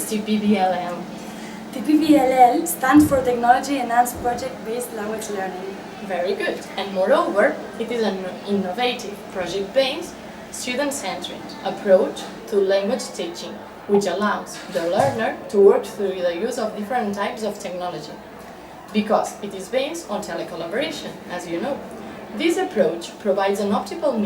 TPBLL? TEPBLL stands for Technology Enhanced Project-Based Language Learning. Very good. And moreover, it is an innovative, project-based, student-centered approach to language teaching, which allows the learner to work through the use of different types of technology, because it is based on telecollaboration, as you know. This approach provides an optimal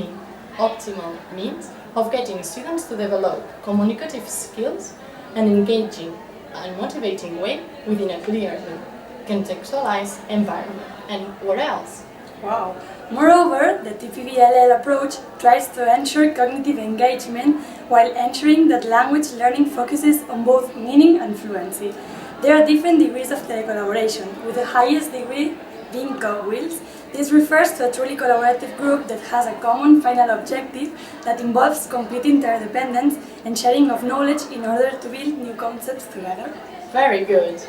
means of getting students to develop communicative skills and engaging and motivating way within a clearly contextualized environment. And what else? Wow! Moreover, the TPBLL approach tries to ensure cognitive engagement while ensuring that language learning focuses on both meaning and fluency. There are different degrees of telecollaboration, with the highest degree being cogwheels. This refers to a truly collaborative group that has a common final objective that involves complete interdependence and sharing of knowledge in order to build new concepts together. Very good.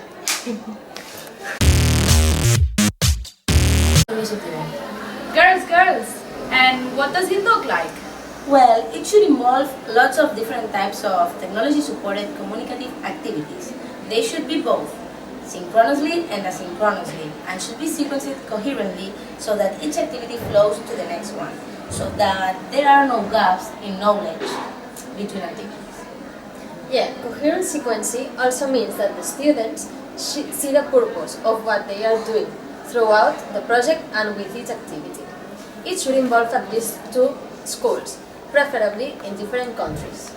Girls! And what does it look like? Well, it should involve lots of different types of technology-supported communicative activities. They should be both synchronously and asynchronously, and should be sequenced coherently so that each activity flows to the next one, so that there are no gaps in knowledge between activities. Yeah, coherent sequencing also means that the students see the purpose of what they are doing throughout the project and with each activity. It should involve at least 2 schools, preferably in different countries.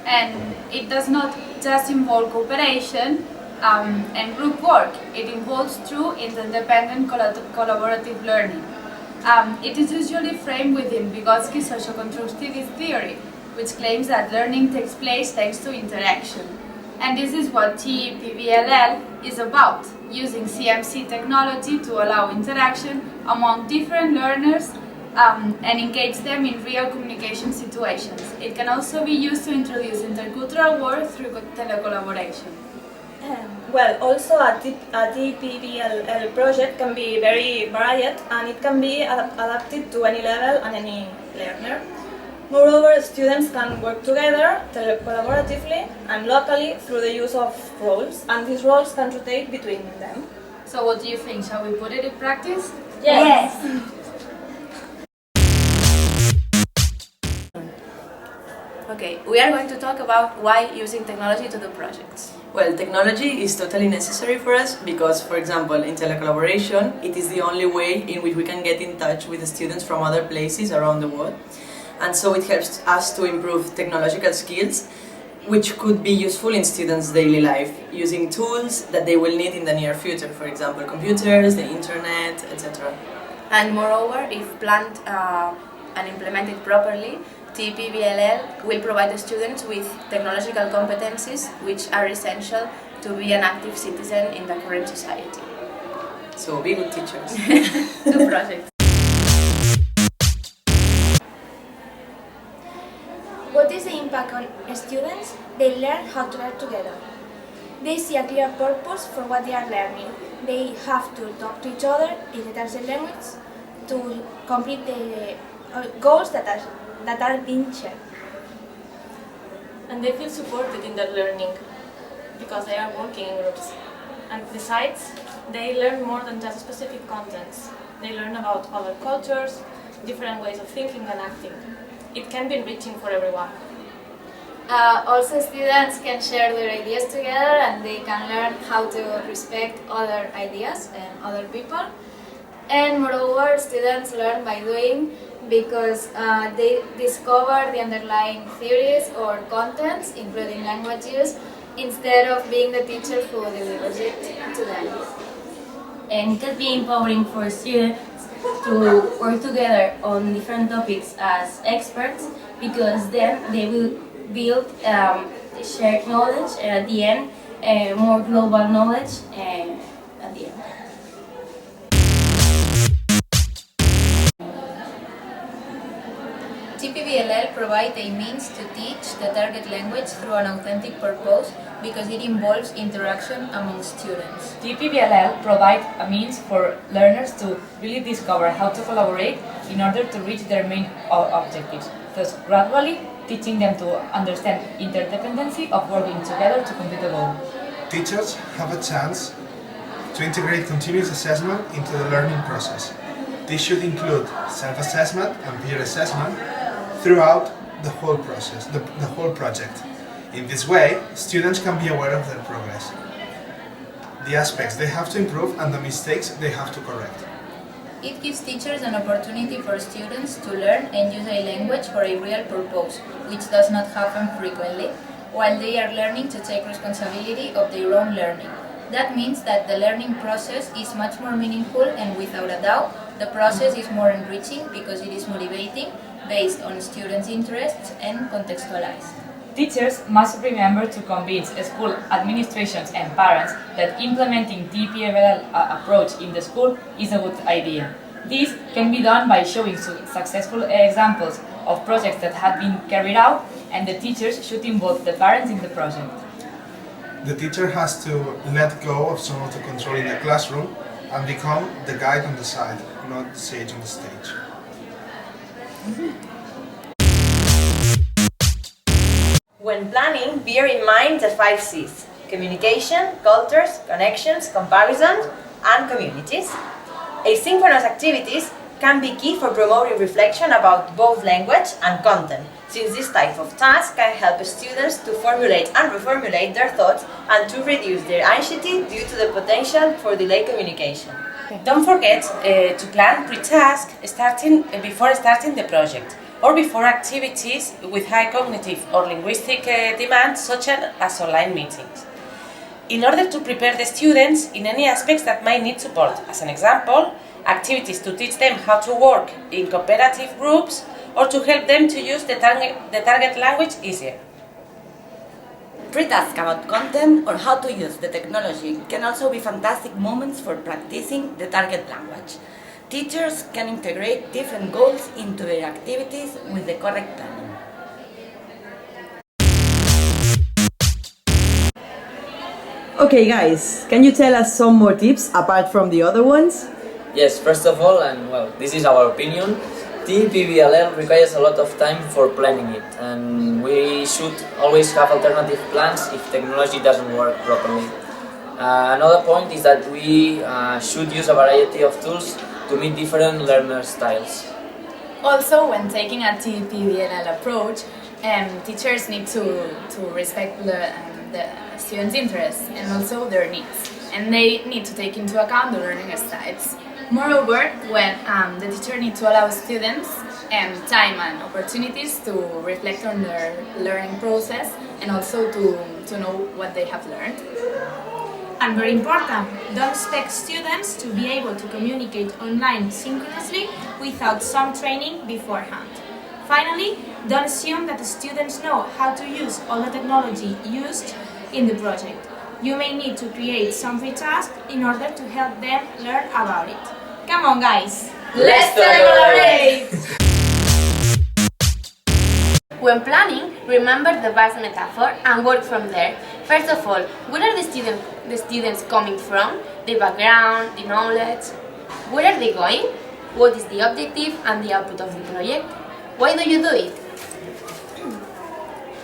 And it does not just involve cooperation and group work. It involves true interdependent collaborative learning. It is usually framed within Vygotsky's socio-constructivist theory, which claims that learning takes place thanks to interaction. And this is what TEPBLL is about, using CMC technology to allow interaction among different learners and engage them in real communication situations. It can also be used to introduce intercultural work through telecollaboration. Well, also a TPBLL project can be very varied, and it can be adapted to any level and any learner. Moreover, students can work together collaboratively and locally through the use of roles, and these roles can rotate between them. So what do you think? Shall we put it in practice? Yes! Okay, we are going to talk about why using technology to do projects. Well, technology is totally necessary for us because, for example, in telecollaboration, it is the only way in which we can get in touch with the students from other places around the world. And so it helps us to improve technological skills, which could be useful in students' daily life, using tools that they will need in the near future, for example, computers, the internet, etc. And moreover, if planned and implemented properly, TEPBLL will provide the students with technological competencies which are essential to be an active citizen in the current society. So be good teachers. Do projects. What is the impact on students? They learn how to work together. They see a clear purpose for what they are learning. They have to talk to each other in the target language to complete the goals that are being shared. And they feel supported in their learning because they are working in groups. And besides, they learn more than just specific contents. They learn about other cultures, different ways of thinking and acting. It can be enriching for everyone. Also, students can share their ideas together and they can learn how to respect other ideas and other people. And moreover, students learn by doing because they discover the underlying theories or contents, including language use, instead of being the teacher who delivers it to them. And it can be empowering for students to work together on different topics as experts, because then they will build shared knowledge and at the end more global knowledge at the end. TPBLL provides a means to teach the target language through an authentic purpose because it involves interaction among students. TPBLL provides a means for learners to really discover how to collaborate in order to reach their main objectives, thus gradually teaching them to understand interdependency of working together to complete a goal. Teachers have a chance to integrate continuous assessment into the learning process. This should include self-assessment and peer assessment throughout the whole process, the whole project. In this way, students can be aware of their progress, the aspects they have to improve and the mistakes they have to correct. It gives teachers an opportunity for students to learn and use a language for a real purpose, which does not happen frequently, while they are learning to take responsibility of their own learning. That means that the learning process is much more meaningful, and without a doubt, the process is more enriching because it is motivating, based on students' interests and contextualized. Teachers must remember to convince school administrations and parents that implementing TEPBLL approach in the school is a good idea. This can be done by showing successful examples of projects that have been carried out, and the teachers should involve the parents in the project. The teacher has to let go of some of the control in the classroom and become the guide on the side, not sage on the stage. When planning, bear in mind the 5 C's: communication, cultures, connections, comparisons, and communities. Asynchronous activities can be key for promoting reflection about both language and content, since this type of task can help students to formulate and reformulate their thoughts and to reduce their anxiety due to the potential for delayed communication. Don't forget to plan pre-task before starting the project, or before activities with high cognitive or linguistic demands, such as online meetings, in order to prepare the students in any aspects that might need support. As an example, activities to teach them how to work in cooperative groups, or to help them to use the target language easier. Pre-tasks about content or how to use the technology can also be fantastic moments for practicing the target language. Teachers can integrate different goals into their activities with the correct planning. Okay guys, can you tell us some more tips apart from the other ones? Yes, first of all, and well, this is our opinion, TEPBLL requires a lot of time for planning it, and we should always have alternative plans if technology doesn't work properly. Another point is that we should use a variety of tools to meet different learner styles. Also, when taking a TEPBLL approach, teachers need to respect the students' interests and also their needs, and they need to take into account the learning styles. Moreover, when the teacher needs to allow students time and opportunities to reflect on their learning process and also to know what they have learned. And very important, don't expect students to be able to communicate online synchronously without some training beforehand. Finally, don't assume that the students know how to use all the technology used in the project. You may need to create some free tasks in order to help them learn about it. Come on guys! Let's collaborate! When planning, remember the vast metaphor and work from there. First of all, where are the students coming from? The background, the knowledge? Where are they going? What is the objective and the output of the project? Why do you do it?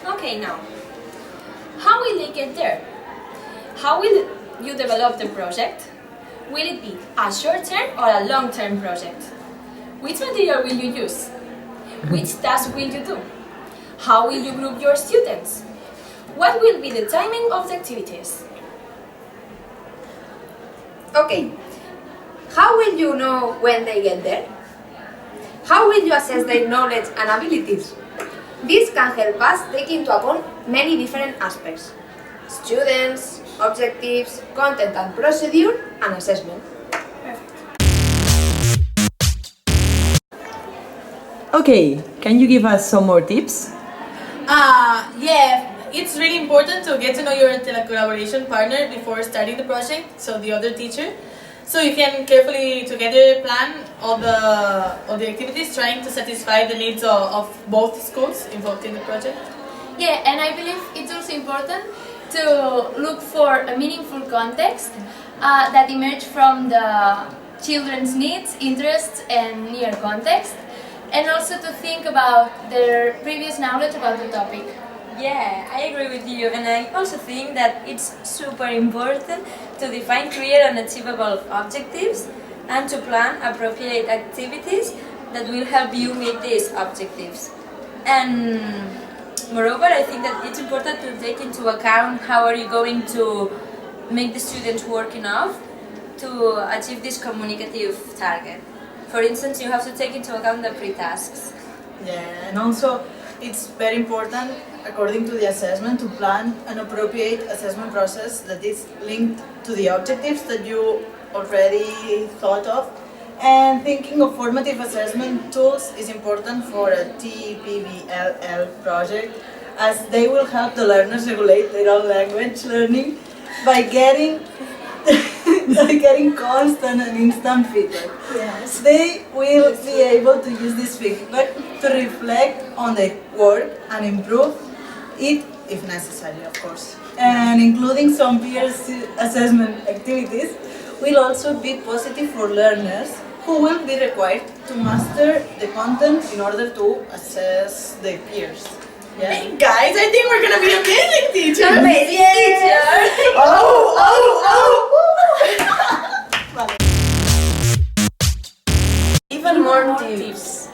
Okay, now, how will they get there? How will you develop the project? Will it be a short-term or a long-term project? Which material will you use? Which task will you do? How will you group your students? What will be the timing of the activities? Okay, how will you know when they get there? How will you assess their knowledge and abilities? This can help us take into account many different aspects: students, objectives, content and procedure, and assessment. Okay, can you give us some more tips? Yeah, it's really important to get to know your collaboration partner before starting the project, so the other teacher, so you can carefully together plan all the activities, trying to satisfy the needs of both schools involved in the project. Yeah, and I believe it's also important to look for a meaningful context that emerge from the children's needs, interests and near context. and also to think about their previous knowledge about the topic. Yeah, I agree with you, and I also think that it's super important to define clear and achievable objectives and to plan appropriate activities that will help you meet these objectives. And moreover, I think that it's important to take into account how are you going to make the students work enough to achieve this communicative target. For instance, you have to take into account the pre-tasks. Yeah, and also it's very important, according to the assessment, to plan an appropriate assessment process that is linked to the objectives that you already thought of. And thinking of formative assessment tools is important for a TEPBLL project, as they will help the learners regulate their own language learning by getting constant and instant feedback. Yes. They will be able to use this feedback to reflect on their work and improve it if necessary, of course. And including some peer assessment activities will also be positive for learners who will be required to master the content in order to assess their peers. Yeah. Hey guys, I think we're gonna be amazing teachers! Amazing teachers! Even more tips.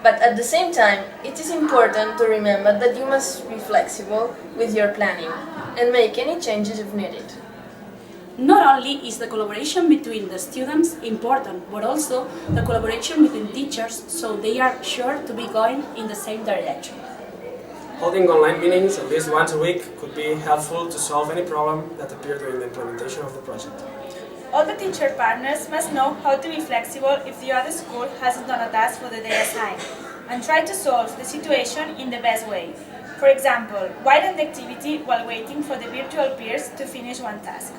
But at the same time, it is important to remember that you must be flexible with your planning and make any changes if needed. Not only is the collaboration between the students important, but also the collaboration between teachers, so they are sure to be going in the same direction. Holding online meetings at least once a week could be helpful to solve any problem that appeared during the implementation of the project. All the teacher partners must know how to be flexible if the other school hasn't done a task for the day assigned, and try to solve the situation in the best way. For example, widen the activity while waiting for the virtual peers to finish one task.